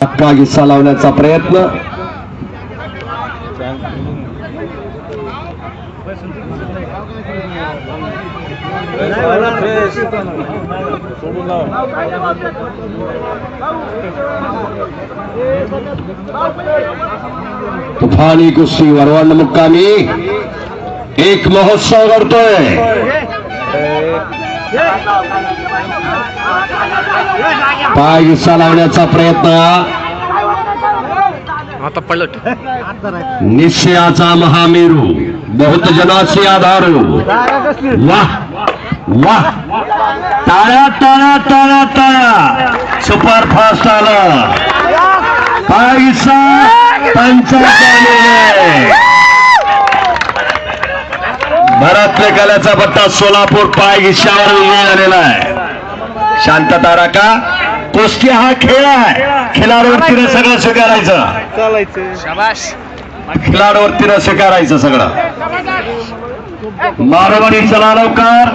हिस्सा लावण्याचा प्रयत्न तुफानी कुस्ती वरवंड मुक्कामी एक महोत्सव घडतोय। पाय हिस्सा लावण्याचा प्रयत्न आता पलट निश्चयाचा महामेरू बहुत जनाचे आधार। वाह वाह टाळ्या टाळ्या टाळ्या टाळ्या सुपर फास्ट आला पाय हिस्सा भरतले कल्याचा पट्टा सोलापूर पाय हिश्श्यावर आलेला आहे। शांतता राखा, कुस्ती हा खेळ आहे, खिलाडूवरतीनं सगळं स्वीकारायचं, चालायचं शाबाश खिलाडूवरतीनं स्वीकारायचं सगळं। मारवाडी चला लवकर।